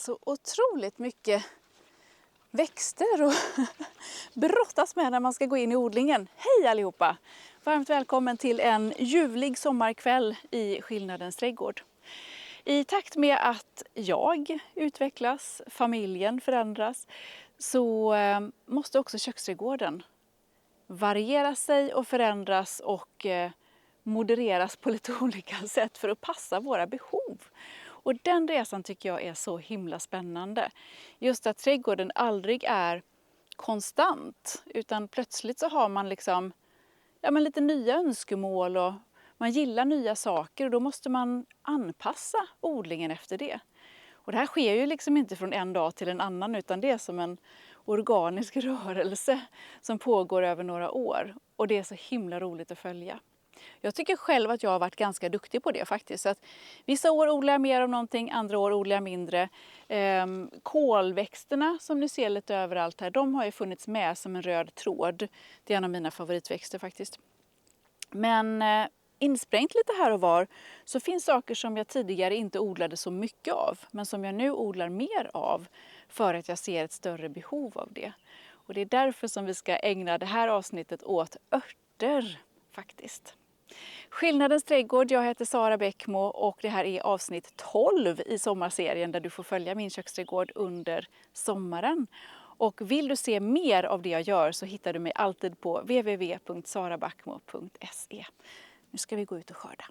så otroligt mycket växter och brottas med när man ska gå in i odlingen. Hej allihopa! Varmt välkommen till en ljuvlig sommarkväll i Skillnadens trädgård. I takt med att jag utvecklas, familjen förändras, så måste också köksträdgården variera sig och förändras och modereras på lite olika sätt för att passa våra behov. Och den resan tycker jag är så himla spännande. Just att trädgården aldrig är konstant, utan plötsligt så har man liksom, lite nya önskemål och man gillar nya saker och då måste man anpassa odlingen efter det. Och det här sker ju liksom inte från en dag till en annan, utan det är som en organisk rörelse som pågår över några år. Och det är så himla roligt att följa. Jag tycker själv att jag har varit ganska duktig på det faktiskt. Så att vissa år odlar jag mer av någonting, andra år odlar jag mindre. Kålväxterna som ni ser lite överallt här, de har ju funnits med som en röd tråd. Det är en av mina favoritväxter faktiskt. Men insprängt lite här och var så finns saker som jag tidigare inte odlade så mycket av, men som jag nu odlar mer av för att jag ser ett större behov av det. Och det är därför som vi ska ägna det här avsnittet åt örter faktiskt. Skillnadens trädgård, jag heter Sara Bäckmo och det här är avsnitt 12 i sommarserien där du får följa min köksträdgård under sommaren. Och vill du se mer av det jag gör så hittar du mig alltid på www.sarabackmo.se. Nu ska vi gå ut och skörda.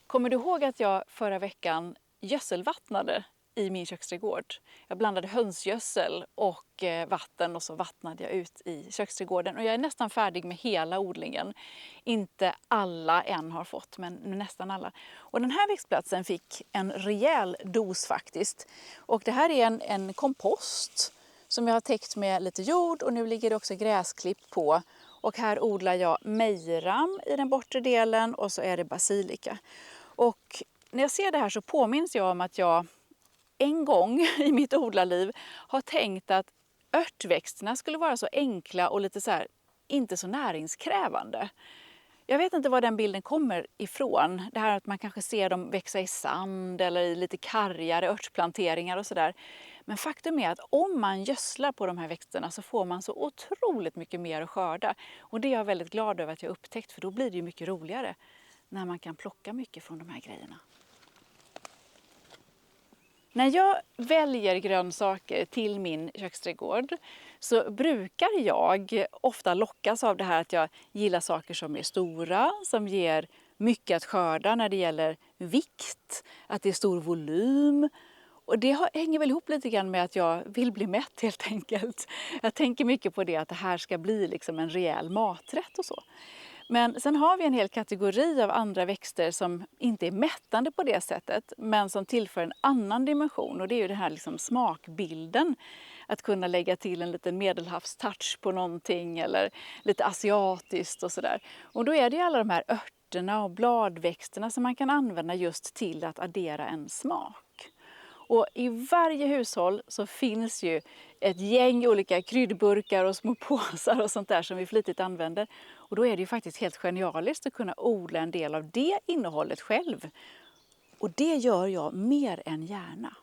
Kommer du ihåg att jag förra veckan gödselvattnade i min köksträdgård? Jag blandade hönsgödsel och vatten och så vattnade jag ut i köksträdgården. Och jag är nästan färdig med hela odlingen. Inte alla än har fått, men nästan alla. Och den här växtplatsen fick en rejäl dos faktiskt. Och det här är en kompost som jag har täckt med lite jord och nu ligger det också gräsklipp på. Och här odlar jag mejram i den bortre delen och så är det basilika. Och när jag ser det här så påminns jag om att jag en gång i mitt odlarliv har tänkt att örtväxterna skulle vara så enkla och lite så här, inte så näringskrävande. Jag vet inte var den bilden kommer ifrån. Det här att man kanske ser dem växa i sand eller i lite kargare örtplanteringar och sådär. Men faktum är att om man gödslar på de här växterna så får man så otroligt mycket mer att skörda. Och det är jag väldigt glad över att jag upptäckt, för då blir det ju mycket roligare när man kan plocka mycket från de här grejerna. När jag väljer grönsaker till min köksträdgård så brukar jag ofta lockas av det här att jag gillar saker som är stora, som ger mycket att skörda när det gäller vikt, att det är stor volym. Och det hänger väl ihop lite grann med att jag vill bli mätt helt enkelt. Jag tänker mycket på det, att det här ska bli liksom en rejäl maträtt och så. Men sen har vi en hel kategori av andra växter som inte är mättande på det sättet, men som tillför en annan dimension. Och det är ju den här liksom smakbilden. Att kunna lägga till en liten medelhavstouch på någonting eller lite asiatiskt och sådär. Och då är det alla de här örterna och bladväxterna som man kan använda just till att addera en smak. Och i varje hushåll så finns ju ett gäng olika kryddburkar och små påsar och sånt där som vi flitigt använder. Och då är det ju faktiskt helt genialiskt att kunna odla en del av det innehållet själv. Och det gör jag mer än gärna.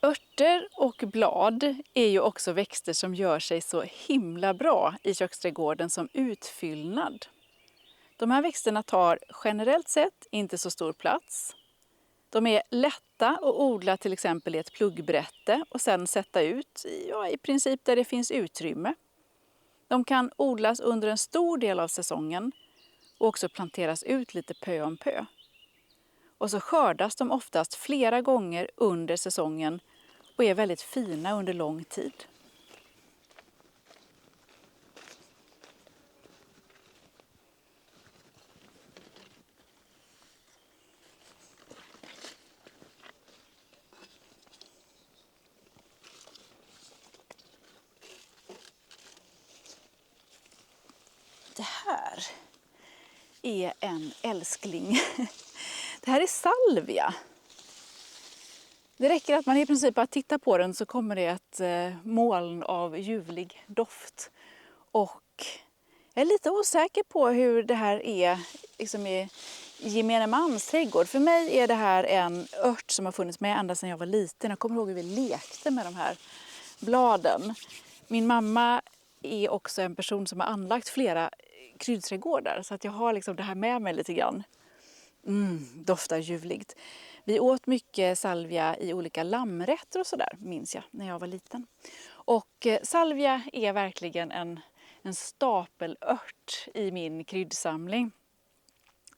Örter och blad är ju också växter som gör sig så himla bra i köksträdgården som utfyllnad. De här växterna tar generellt sett inte så stor plats. De är lätta att odla till exempel i ett pluggbrätte och sen sätta ut i princip där det finns utrymme. De kan odlas under en stor del av säsongen och också planteras ut lite pö om pö. Och så skördas de oftast flera gånger under säsongen och är väldigt fina under lång tid. Det här är en älskling. Det här är salvia. Det räcker att man i princip bara tittar på den så kommer det ett moln av ljuvlig doft. Och jag är lite osäker på hur det här är liksom i gemene mans trädgård. För mig är det här en ört som har funnits med ända sedan jag var liten. Jag kommer ihåg hur vi lekte med de här bladen. Min mamma är också en person som har anlagt flera kryddträdgårdar. Så att jag har liksom det här med mig lite grann. Doftar ljuvligt. Vi åt mycket salvia i olika lammrätter och sådär, minns jag, när jag var liten. Och salvia är verkligen en stapelört i min kryddsamling.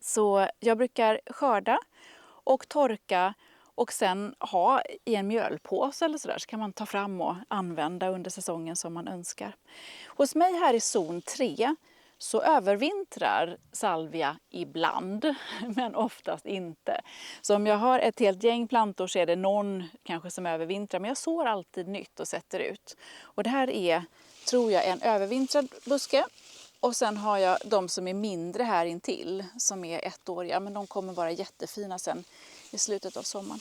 Så jag brukar skörda och torka och sen ha i en mjölpåse eller sådär, så kan man ta fram och använda under säsongen som man önskar. Hos mig här i zon 3 så övervintrar salvia ibland, men oftast inte. Så om jag har ett helt gäng plantor så är det någon kanske som övervintrar, men jag sår alltid nytt och sätter ut. Och det här är, tror jag, en övervintrad buske. Och sen har jag de som är mindre här intill, som är ettåriga, men de kommer vara jättefina sen i slutet av sommaren.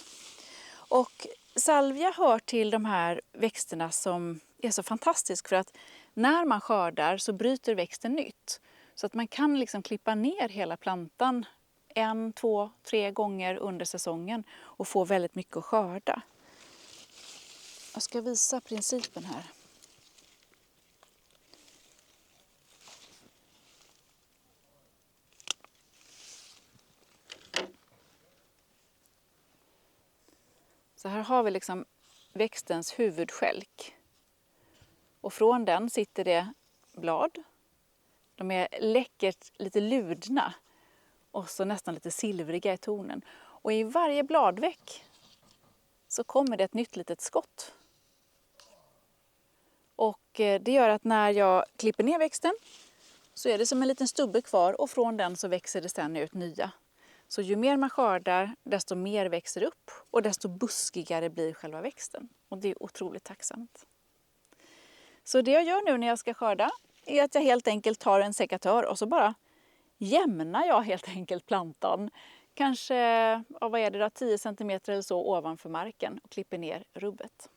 Och salvia hör till de här växterna som är så fantastisk för att när man skördar så bryter växten nytt. Så att man kan liksom klippa ner hela plantan 1, 2, 3 gånger under säsongen och få väldigt mycket att skörda. Jag ska visa principen här. Så här har vi liksom växtens huvudskälk. Och från den sitter det blad. De är läckert lite ludna och så nästan lite silvriga i tonen. Och i varje bladveck så kommer det ett nytt litet skott. Och det gör att när jag klipper ner växten så är det som en liten stubbe kvar och från den så växer det sedan ut nya. Så ju mer man skördar, desto mer växer upp och desto buskigare blir själva växten. Och det är otroligt tacksamt. Så det jag gör nu när jag ska skörda är att jag helt enkelt tar en sekatör och så bara jämnar jag helt enkelt plantan. Kanske, vad är det då, 10 cm eller så ovanför marken och klipper ner rubbet.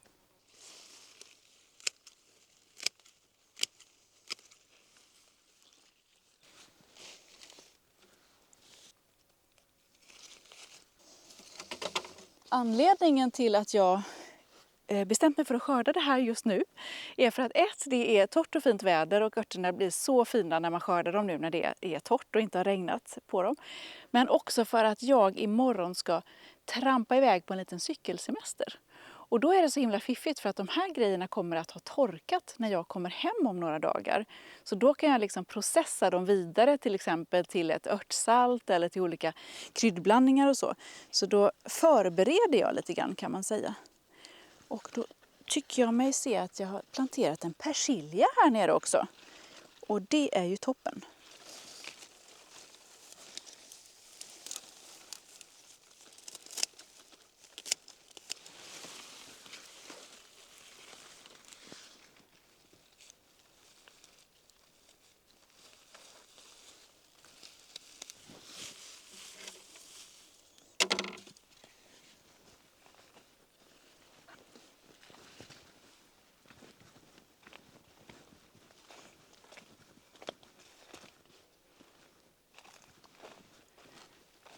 Anledningen till att jag bestämt mig för att skörda det här just nu är för att det är torrt och fint väder och örterna blir så fina när man skördar dem nu när det är torrt och inte har regnat på dem. Men också för att jag imorgon ska trampa iväg på en liten cykelsemester. Och då är det så himla fiffigt för att de här grejerna kommer att ha torkat när jag kommer hem om några dagar. Så då kan jag liksom processa dem vidare till exempel till ett örtsalt eller till olika kryddblandningar och så. Så då förbereder jag lite grann kan man säga. Och då tycker jag mig se att jag har planterat en persilja här nere också. Och det är ju toppen.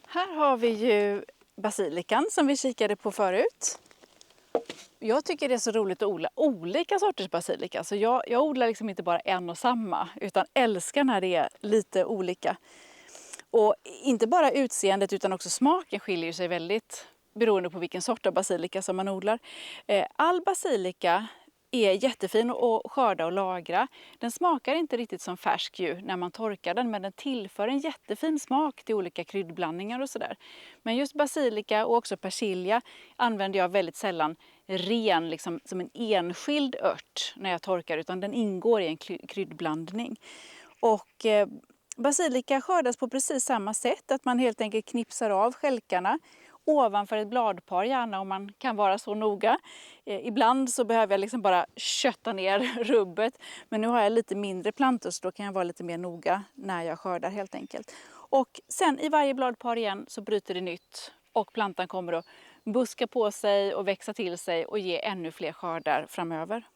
Här har vi ju basilikan som vi kikade på förut. Jag tycker det är så roligt att odla olika sorters basilika. Så jag odlar liksom inte bara en och samma utan älskar när det är lite olika. Och inte bara utseendet utan också smaken skiljer sig väldigt beroende på vilken sort av basilika som man odlar. All basilika är jättefin att skörda och lagra. Den smakar inte riktigt som färsk ju när man torkar den, men den tillför en jättefin smak till olika kryddblandningar och sådär. Men just basilika och också persilja använder jag väldigt sällan ren, liksom som en enskild ört när jag torkar, utan den ingår i en kryddblandning. Och basilika skördas på precis samma sätt, att man helt enkelt knipsar av stjälkarna ovanför ett bladpar, gärna om man kan vara så noga. Ibland så behöver jag liksom bara kötta ner rubbet, men nu har jag lite mindre plantor så då kan jag vara lite mer noga när jag skördar helt enkelt. Och sen i varje bladpar igen så bryter det nytt och plantan kommer att buska på sig och växa till sig och ge ännu fler skördar framöver.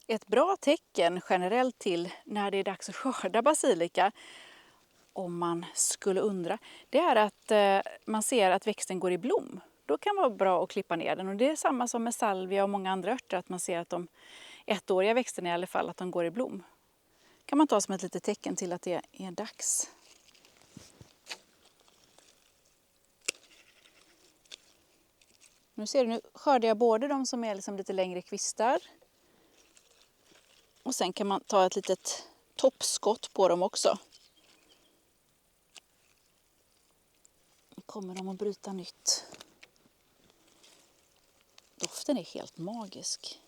Ett bra tecken generellt till när det är dags att skörda basilika, om man skulle undra, det är att man ser att växten går i blom. Då kan det vara bra att klippa ner den, och det är samma som med salvia och många andra örter, att man ser att de ettåriga växterna i alla fall, att de går i blom. Kan man ta som ett litet tecken till att det är dags. Nu ser du, nu skördar jag både de som är liksom lite längre kvistar. Och sen kan man ta ett litet toppskott på dem också. Nu kommer de att bryta nytt. Doften är helt magisk.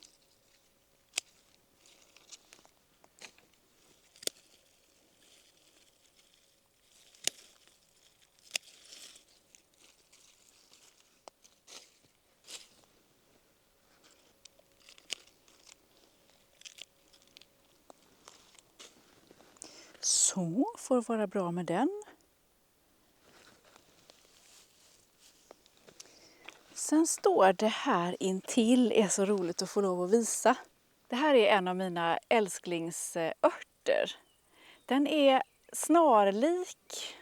Så får vara bra med den. Sen står det här intill, är så roligt att få lov att visa. Det här är en av mina älsklingsörter. Den är snarlik,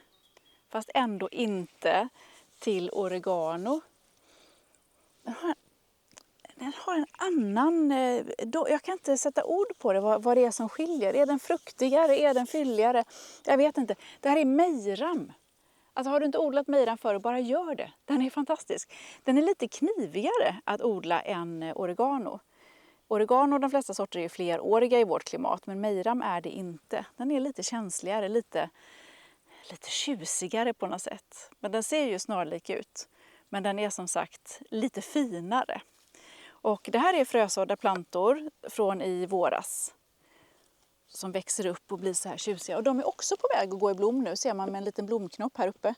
fast ändå inte, till oregano. Den har en annan, jag kan inte sätta ord på det, vad det är som skiljer. Är den fruktigare, är den fylligare? Jag vet inte. Det här är mejram. Alltså har du inte odlat mejram förr, bara gör det. Den är fantastisk. Den är lite knivigare att odla än oregano. Oregano, de flesta sorter är fleråriga i vårt klimat, men mejram är det inte. Den är lite känsligare, lite tjusigare på något sätt. Men den ser ju snarlik ut. Men den är som sagt lite finare. Och det här är frösådda plantor från i våras som växer upp och blir så här tjusiga. Och de är också på väg att gå i blom nu, ser man med en liten blomknopp här uppe.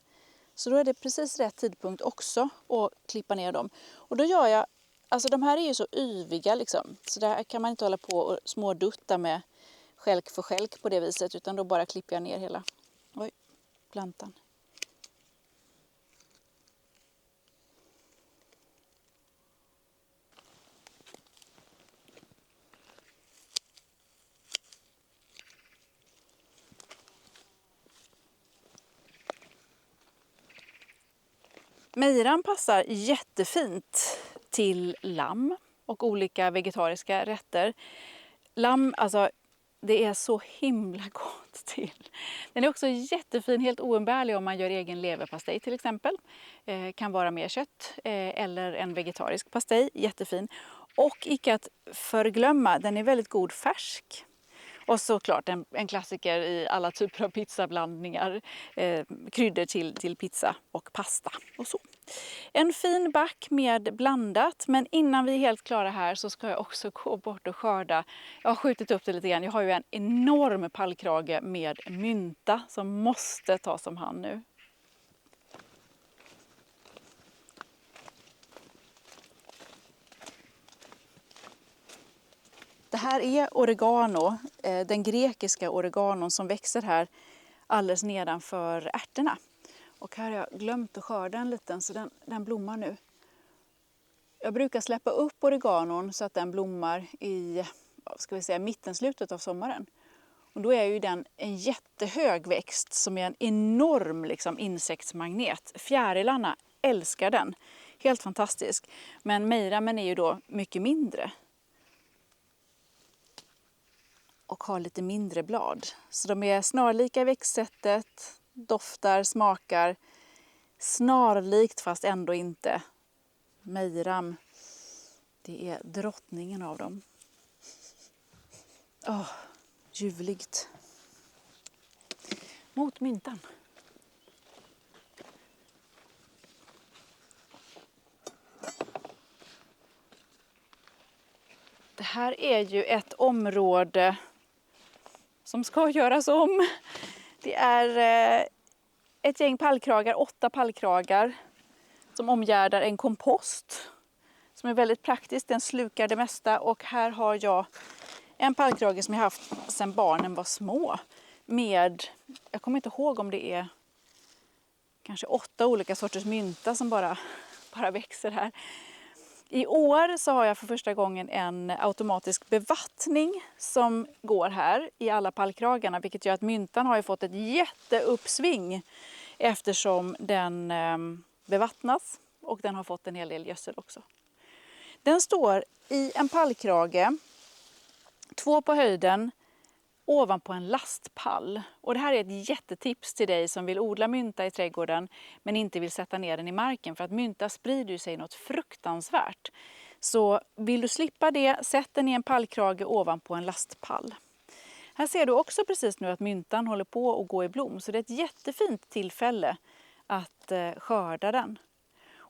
Så då är det precis rätt tidpunkt också att klippa ner dem. Och då gör jag, alltså de här är ju så yviga liksom, så där kan man inte hålla på och smådutta med skälk för skälk på det viset, utan då bara klipper jag ner hela plantan. Mejran passar jättefint till lamm och olika vegetariska rätter. Lamm, alltså det är så himla gott till. Den är också jättefin, helt oumbärlig om man gör egen leverpastej till exempel. Kan vara med kött eller en vegetarisk pastej, jättefin. Och icke att förglömma, den är väldigt god färsk. Och såklart en klassiker i alla typer av pizzablandningar, kryddor till pizza och pasta och så. En fin back med blandat, men innan vi är helt klara här så ska jag också gå bort och skörda. Jag har skjutit upp det lite grann, jag har ju en enorm pallkrage med mynta som måste tas om hand nu. Det här är oregano, den grekiska oreganon som växer här alldeles nedanför ärtorna. Och här har jag glömt att skörda en liten, så den blommar nu. Jag brukar släppa upp oreganon så att den blommar i mittenslutet av sommaren. Och då är ju den en jättehög växt som är en enorm liksom, insektsmagnet. Fjärilarna älskar den, helt fantastisk. Men mejramen är ju då mycket mindre. Och har lite mindre blad. Så de är snarlika i växtsättet. doftar, smakar snarlikt fast ändå inte. Mejram. Det är drottningen av dem. Ljuvligt. Mot myntan. Det här är ju ett område som ska göras om. Det är ett gäng pallkragar, 8 pallkragar som omgärdar en kompost som är väldigt praktisk. Den slukar det mesta och här har jag en pallkrage som jag haft sedan barnen var små med, jag kommer inte ihåg om det är kanske 8 olika sorters mynta som bara växer här. I år så har jag för första gången en automatisk bevattning som går här i alla pallkragarna, vilket gör att myntan har ju fått ett jätteuppsving eftersom den bevattnas och den har fått en hel del gödsel också. Den står i en pallkrage, 2 på höjden, ovanpå en lastpall. Och det här är ett jättetips till dig som vill odla mynta i trädgården men inte vill sätta ner den i marken, för att mynta sprider sig något fruktansvärt. Så vill du slippa det, sätt den i en pallkrage ovanpå en lastpall. Här ser du också precis nu att myntan håller på att gå i blom, så det är ett jättefint tillfälle att skörda den.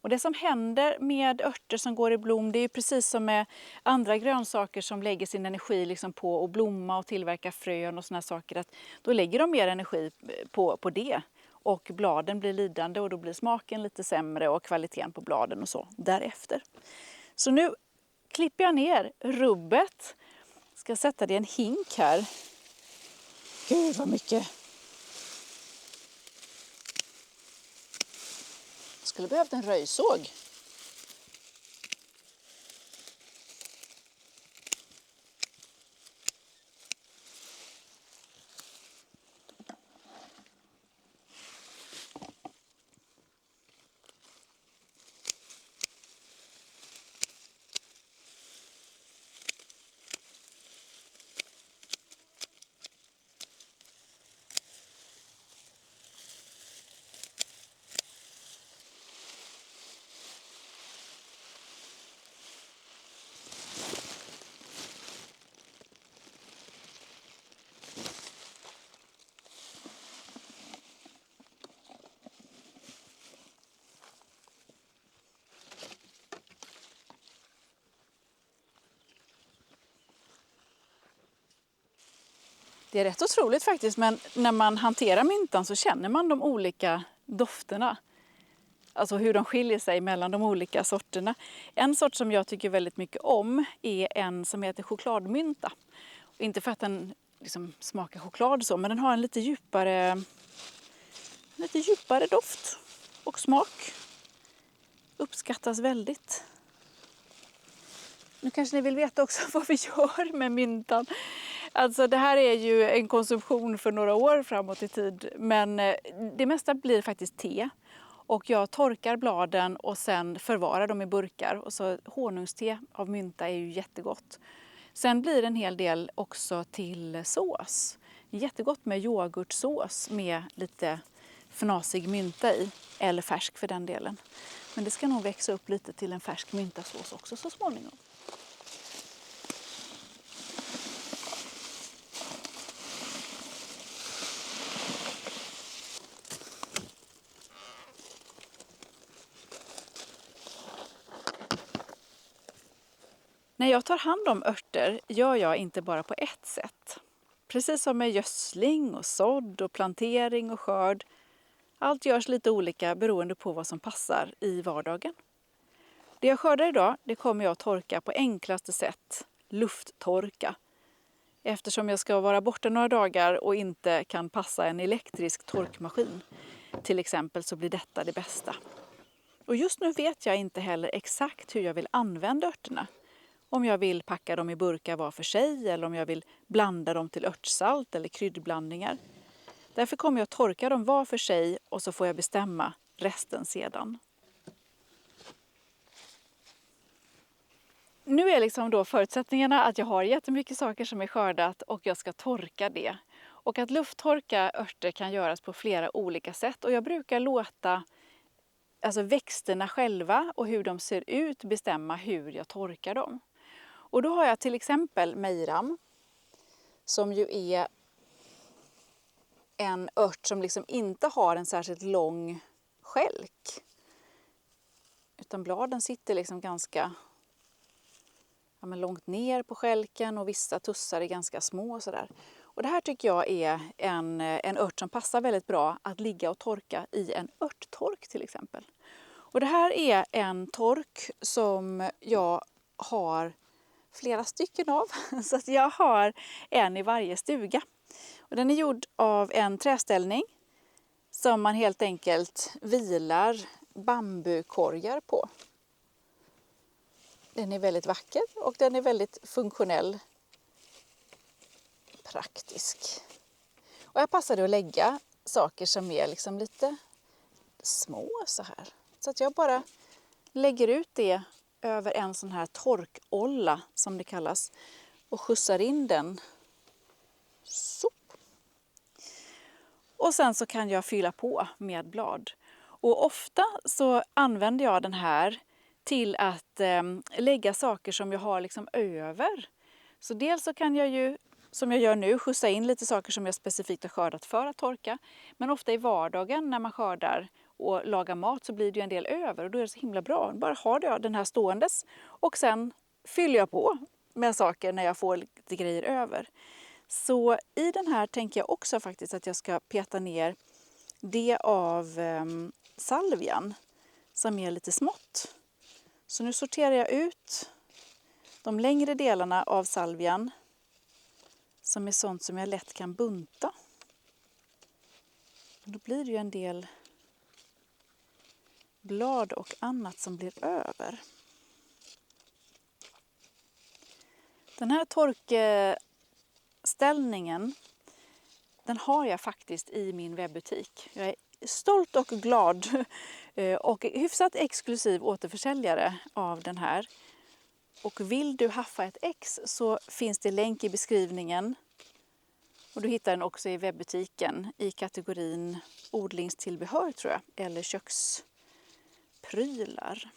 Och det som händer med örter som går i blom, det är precis som med andra grönsaker som lägger sin energi liksom på att blomma och tillverka frön och såna saker. Att då lägger de mer energi på det och bladen blir lidande och då blir smaken lite sämre och kvaliteten på bladen och så därefter. Så nu klipper jag ner rubbet. Ska sätta det i en hink här. Gud vad mycket! Skulle behövt en röjsåg. Det är rätt otroligt faktiskt, men när man hanterar myntan så känner man de olika dofterna. Alltså hur de skiljer sig mellan de olika sorterna. En sort som jag tycker väldigt mycket om är en som heter chokladmynta. Och inte för att den liksom smakar choklad så, men den har en lite djupare doft och smak. Uppskattas väldigt. Nu kanske ni vill veta också vad vi gör med myntan. Alltså det här är ju en konsumtion för några år framåt i tid, men det mesta blir faktiskt te. Och jag torkar bladen och sen förvarar dem i burkar. Och så honungste av mynta är ju jättegott. Sen blir det en hel del också till sås. Jättegott med yoghurtsås med lite fnasig mynta i. Eller färsk för den delen. Men det ska nog växa upp lite till en färsk myntasås också så småningom. När jag tar hand om örter gör jag inte bara på ett sätt. Precis som med gödsling och sådd och plantering och skörd. Allt görs lite olika beroende på vad som passar i vardagen. Det jag skördar idag, det kommer jag att torka på enklaste sätt. Lufttorka. Eftersom jag ska vara borta några dagar och inte kan passa en elektrisk torkmaskin. Till exempel så blir detta det bästa. Och just nu vet jag inte heller exakt hur jag vill använda örterna. Om jag vill packa dem i burkar var för sig eller om jag vill blanda dem till örtsalt eller kryddblandningar. Därför kommer jag att torka dem var för sig och så får jag bestämma resten sedan. Nu är liksom då förutsättningarna att jag har jättemycket saker som är skördat och jag ska torka det. Och att lufttorka örter kan göras på flera olika sätt. Och jag brukar låta växterna själva och hur de ser ut bestämma hur jag torkar dem. Och då har jag till exempel mejram, som ju är en ört som liksom inte har en särskilt lång skälk. Utan bladen sitter liksom ganska långt ner på skälken och vissa tussar är ganska små och sådär. Och det här tycker jag är en ört som passar väldigt bra att ligga och torka i en örttork till exempel. Och det här är en tork som jag har flera stycken av. Så att jag har en i varje stuga. Och den är gjord av en träställning som man helt enkelt vilar bambukorgar på. Den är väldigt vacker och den är väldigt funktionell, praktisk. Och jag passade att lägga saker som är liksom lite små så här. Så att jag bara lägger ut det över en sån här torkolla som det kallas och skjutsar in den. Så. Och sen så kan jag fylla på med blad. Och ofta så använder jag den här till att lägga saker som jag har liksom över. Så dels så kan jag ju, som jag gör nu, skjutsa in lite saker som jag specifikt har skördat för att torka. Men ofta i vardagen när man skördar och lagar mat så blir det ju en del över och då är det så himla bra. Bara har jag den här ståendes och sen fyller jag på med saker när jag får lite grejer över. Så i den här tänker jag också faktiskt att jag ska peta ner det av salvian som är lite smått. Så nu sorterar jag ut de längre delarna av salvian som är sånt som jag lätt kan bunta. Då blir det ju en del blad och annat som blir över. Den här torkställningen, den har jag faktiskt i min webbutik. Jag är stolt och glad och hyfsat exklusiv återförsäljare av den här. Och vill du haffa ett ex så finns det länk i beskrivningen. Och du hittar den också i webbutiken i kategorin odlingstillbehör tror jag, eller köksprylar.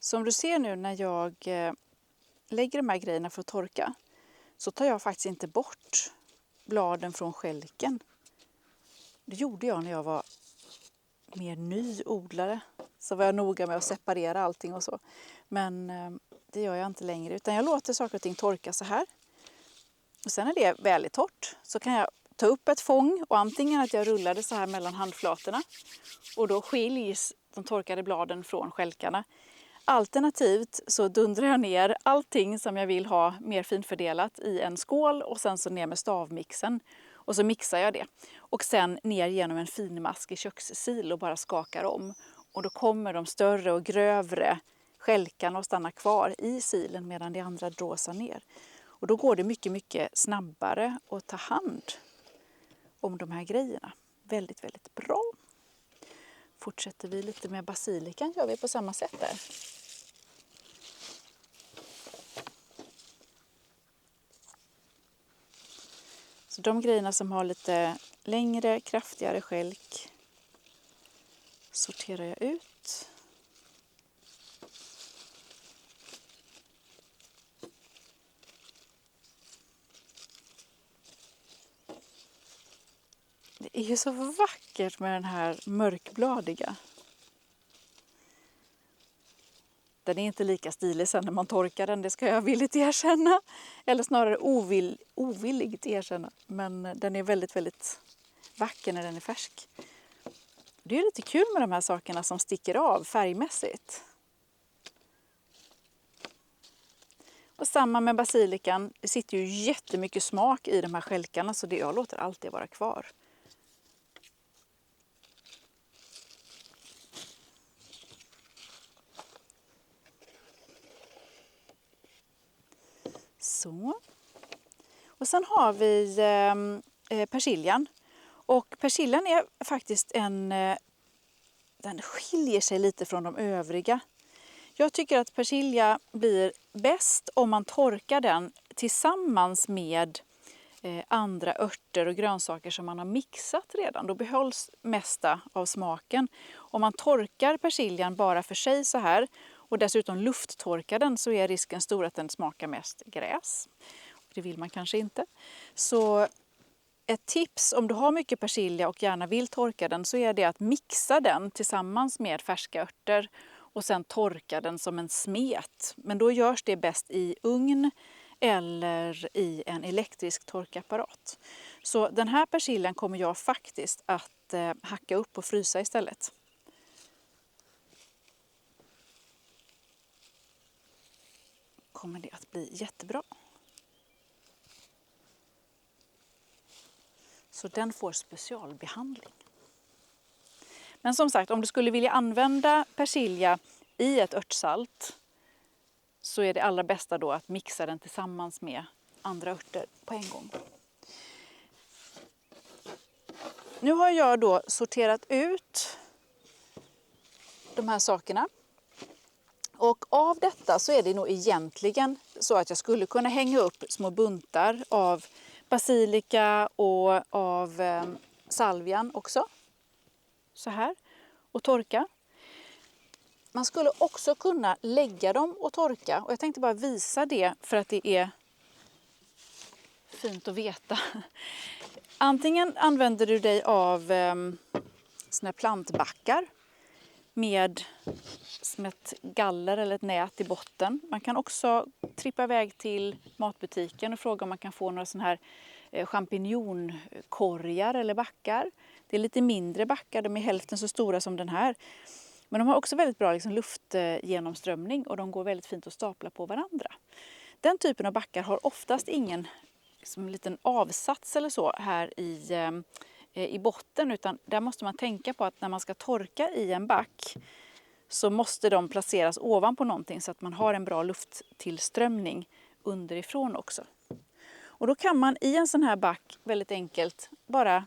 Som du ser nu när jag lägger de här grejerna för att torka så tar jag faktiskt inte bort bladen från skälken. Det gjorde jag när jag var mer ny odlare. Så var jag noga med att separera allting och så. Men det gör jag inte längre utan jag låter saker och ting torka så här. Och sen när det är väldigt torrt så kan jag ta upp ett fång och antingen att jag rullar det så här mellan handflatorna och då skiljs de torkade bladen från skälkarna. Alternativt så dundrar jag ner allting som jag vill ha mer finfördelat i en skål och sen så ner med stavmixen. Och så mixar jag det. Och sen ner genom en finmask i kökssil och bara skakar om. Och då kommer de större och grövre skälkarna att stanna kvar i silen medan de andra dråsar ner. Och då går det mycket, mycket snabbare att ta hand om de här grejerna. Väldigt, väldigt bra. Fortsätter vi lite med basilikan gör vi på samma sätt där. Så de grejerna som har lite längre, kraftigare skälk sorterar jag ut. Det är ju så vackert med den här mörkbladiga. Den är inte lika stilig sen när man torkar den, det ska jag villigt erkänna. Eller snarare ovilligt erkänna. Men den är väldigt, väldigt vacker när den är färsk. Det är lite kul med de här sakerna som sticker av färgmässigt. Och samma med basilikan. Det sitter ju jättemycket smak i de här skälkarna så jag låter alltid vara kvar. Så. Och sen har vi persiljan. Och persiljan är faktiskt den skiljer sig lite från de övriga. Jag tycker att persilja blir bäst om man torkar den tillsammans med andra örter och grönsaker som man har mixat redan. Då behålls mesta av smaken. Om man torkar persiljan bara för sig så här och dessutom lufttorkar den, så är risken stor att den smakar mest gräs. Det vill man kanske inte. Så ett tips om du har mycket persilja och gärna vill torka den, så är det att mixa den tillsammans med färska örter och sen torka den som en smet. Men då görs det bäst i ugn eller i en elektrisk torkapparat. Så den här persiljan kommer jag faktiskt att hacka upp och frysa istället. Kommer det att bli jättebra. Så den får specialbehandling. Men som sagt, om du skulle vilja använda persilja i ett örtsalt, så är det allra bästa då att mixa den tillsammans med andra örter på en gång. Nu har jag då sorterat ut de här sakerna. Och av detta så är det nog egentligen så att jag skulle kunna hänga upp små buntar av basilika och av salvian också. Så här. Och torka. Man skulle också kunna lägga dem och torka. Och jag tänkte bara visa det för att det är fint att veta. Antingen använder du dig av såna plantbackar med som ett galler eller ett nät i botten. Man kan också trippa iväg till matbutiken och fråga om man kan få några sådana här champinjonkorgar eller backar. Det är lite mindre backar, de är hälften så stora som den här. Men de har också väldigt bra luftgenomströmning och de går väldigt fint att stapla på varandra. Den typen av backar har oftast ingen liten avsats eller så här i botten, utan där måste man tänka på att när man ska torka i en back så måste de placeras ovanpå någonting så att man har en bra lufttillströmning underifrån också. Och då kan man i en sån här back väldigt enkelt bara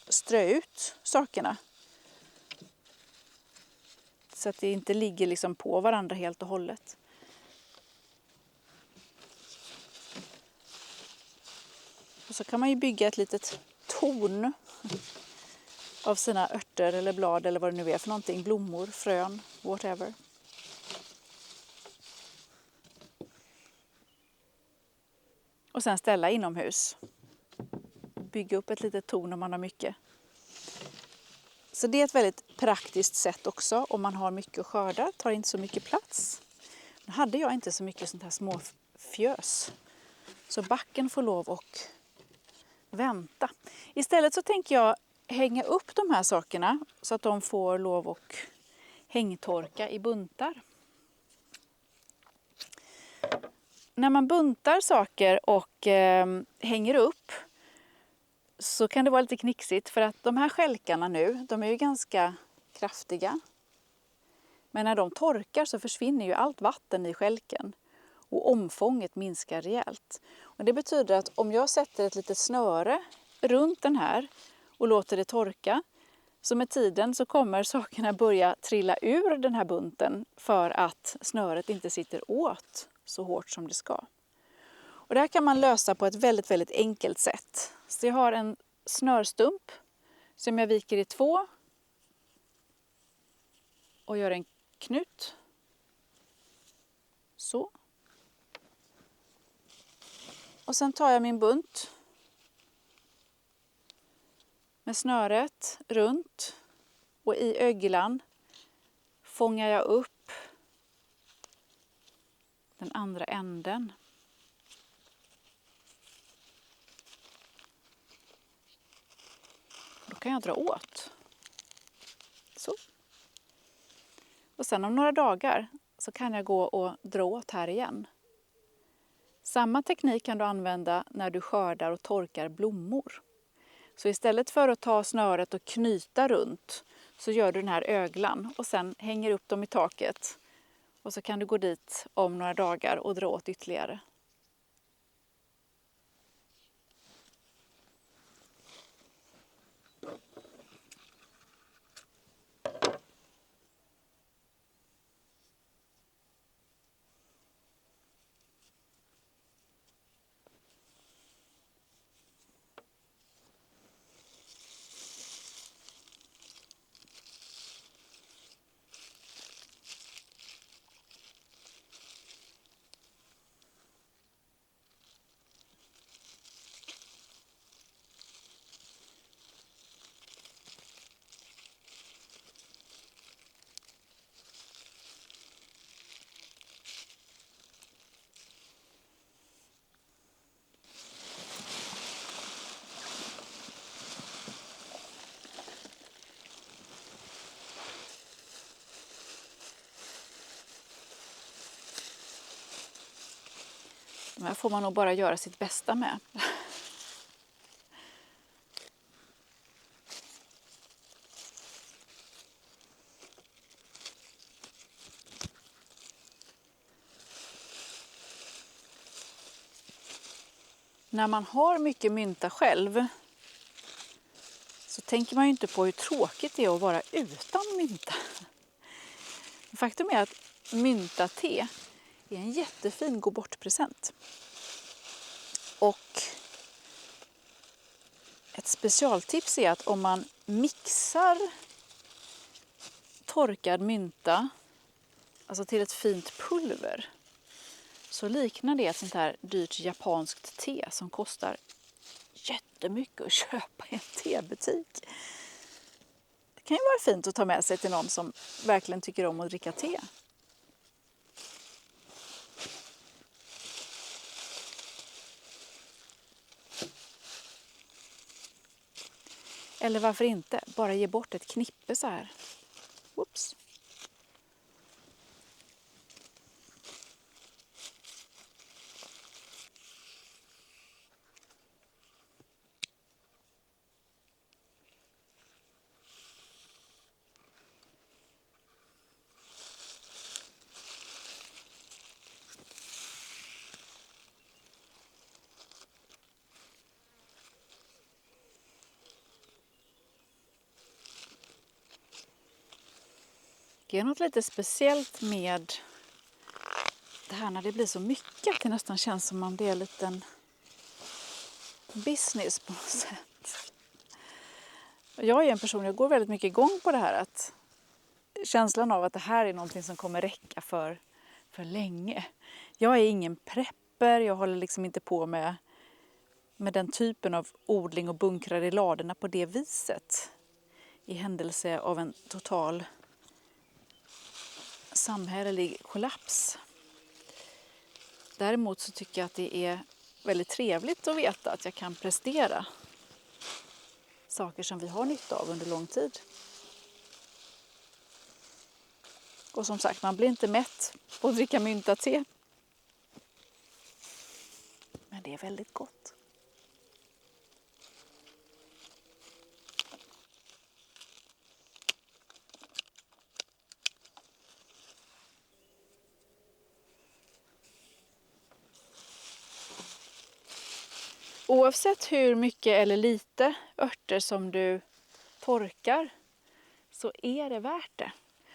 strö ut sakerna. Så att det inte ligger på varandra helt och hållet. Och så kan man ju bygga ett litet torn av sina örter eller blad eller vad det nu är för någonting. Blommor, frön, whatever. Och sen ställa inomhus. Bygga upp ett litet torn om man har mycket. Så det är ett väldigt praktiskt sätt också om man har mycket att skörda. Tar inte så mycket plats. Nu hade jag inte så mycket sånt här små fjös. Så backen får lov att vänta. Istället så tänker jag hänga upp de här sakerna så att de får lov att hängtorka i buntar. När man buntar saker och hänger upp så kan det vara lite knixigt, för att de här skälkarna nu, de är ju ganska kraftiga. Men när de torkar så försvinner ju allt vatten i skälken och omfånget minskar rejält. Och det betyder att om jag sätter ett litet snöre runt den här och låter det torka, så med tiden så kommer sakerna börja trilla ur den här bunten för att snöret inte sitter åt så hårt som det ska. Och det här kan man lösa på ett väldigt, väldigt enkelt sätt. Så jag har en snörstump som jag viker i 2 och gör en knut. Så. Och sen tar jag min bunt med snöret runt och i öglan fångar jag upp den andra änden. Då kan jag dra åt. Så. Och sen om några dagar så kan jag gå och dra åt här igen. Samma teknik kan du använda när du skördar och torkar blommor. Så istället för att ta snöret och knyta runt så gör du den här öglan och sen hänger upp dem i taket. Och så kan du gå dit om några dagar och dra åt ytterligare. De här får man nog bara göra sitt bästa med. När man har mycket mynta själv så tänker man ju inte på hur tråkigt det är att vara utan mynta. Faktum är att mynta-te är en jättefin gå bort-present. Och ett specialtips är att om man mixar torkad mynta, alltså till ett fint pulver, så liknar det ett sånt här dyrt japanskt te som kostar jättemycket att köpa i en tebutik. Det kan ju vara fint att ta med sig till någon som verkligen tycker om att dricka te. Eller varför inte, bara ge bort ett knippe så här. Whoops. Det är något lite speciellt med det här när det blir så mycket att det nästan känns som om det är en liten business på något sätt. Jag är en person, jag går väldigt mycket igång på det här, att känslan av att det här är någonting som kommer räcka för länge. Jag är ingen prepper, jag håller liksom inte på med den typen av odling och bunkrar i ladorna på det viset. I händelse av en total samhällelig kollaps. Däremot så tycker jag att det är väldigt trevligt att veta att jag kan prestera saker som vi har nytta av under lång tid. Och som sagt, man blir inte mätt på att dricka mynta-te. Men det är väldigt gott. Oavsett hur mycket eller lite örter som du torkar så är det värt det.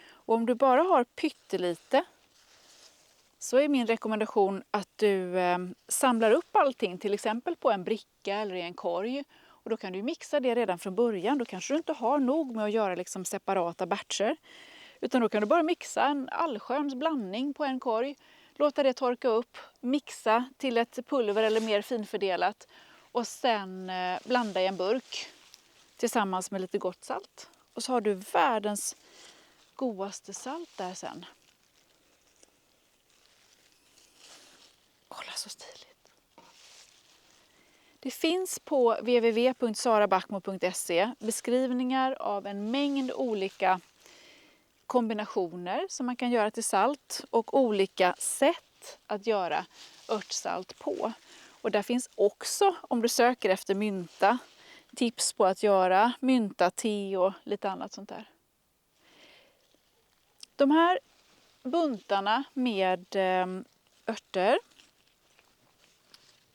Och om du bara har pyttelite så är min rekommendation att du samlar upp allting, till exempel på en bricka eller i en korg. Och då kan du mixa det redan från början. Då kanske du inte har nog med att göra liksom separata batcher. Utan då kan du bara mixa en allsköns blandning på en korg. Låta det torka upp, mixa till ett pulver eller mer finfördelat. Och sen blanda i en burk tillsammans med lite gott salt. Och så har du världens godaste salt där sen. Kolla så stiligt. Det finns på www.sarabackmo.se beskrivningar av en mängd olika kombinationer som man kan göra till salt och olika sätt att göra örtsalt på. Och där finns också, om du söker efter mynta, tips på att göra mynta-te och lite annat sånt där. De här buntarna med örter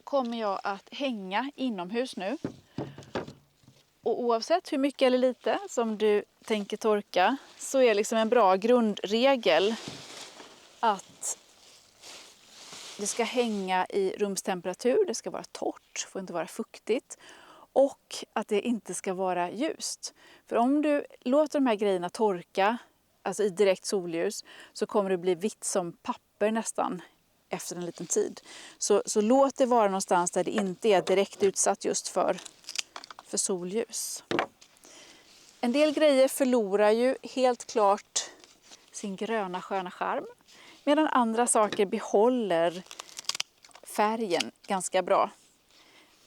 kommer jag att hänga inomhus nu. Och oavsett hur mycket eller lite som du tänker torka så är liksom en bra grundregel att det ska hänga i rumstemperatur, det ska vara torrt, får inte vara fuktigt och att det inte ska vara ljust. För om du låter de här grejerna torka, alltså i direkt solljus, så kommer det bli vitt som papper nästan efter en liten tid. Så låt det vara någonstans där det inte är direkt utsatt just för solljus. En del grejer förlorar ju helt klart sin gröna sköna charm, medan andra saker behåller färgen ganska bra.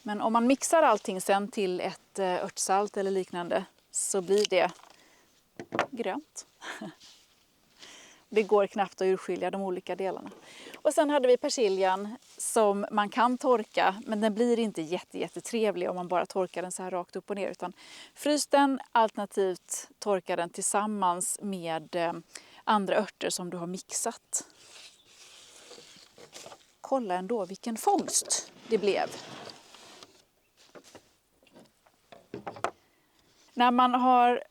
Men om man mixar allting sen till ett örtsalt eller liknande så blir det grönt. Det går knappt att urskilja de olika delarna. Och sen hade vi persiljan som man kan torka, men den blir inte jättetrevlig om man bara torkar den så här rakt upp och ner. Utan frys den, alternativt torka den tillsammans med andra örter som du har mixat. Kolla ändå vilken fångst det blev. När man har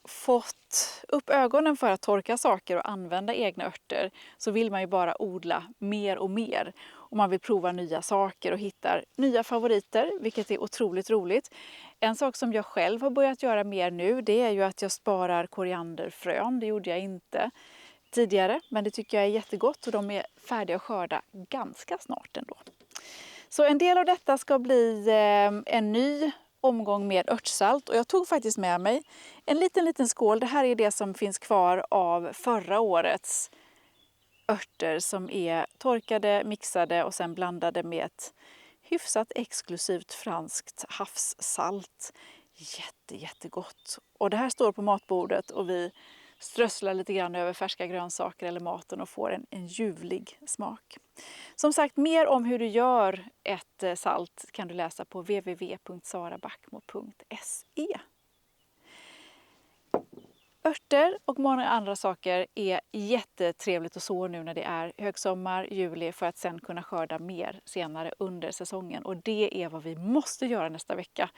fått upp ögonen för att torka saker och använda egna örter så vill man ju bara odla mer och mer. Och man vill prova nya saker och hittar nya favoriter, vilket är otroligt roligt. En sak som jag själv har börjat göra mer nu, det är ju att jag sparar korianderfrön. Det gjorde jag inte tidigare, men det tycker jag är jättegott och de är färdiga att skörda ganska snart ändå. Så en del av detta ska bli en ny omgång med örtsalt och jag tog faktiskt med mig en liten skål. Det här är det som finns kvar av förra årets örter som är torkade, mixade och sen blandade med ett hyfsat exklusivt franskt havssalt. Jättegott. Och det här står på matbordet och vi strösslar lite grann över färska grönsaker eller maten och får en ljuvlig smak. Som sagt, mer om hur du gör ett salt kan du läsa på www.sarabackmo.se. Örter och många andra saker är jättetrevligt att så nu när det är högsommar, juli, för att sen kunna skörda mer senare under säsongen. Och det är vad vi måste göra nästa vecka.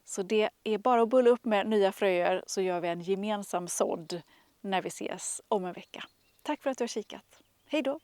Så det är bara att bulla upp med nya fröer så gör vi en gemensam sådd när vi ses om en vecka. Tack för att du har kikat. Hej då!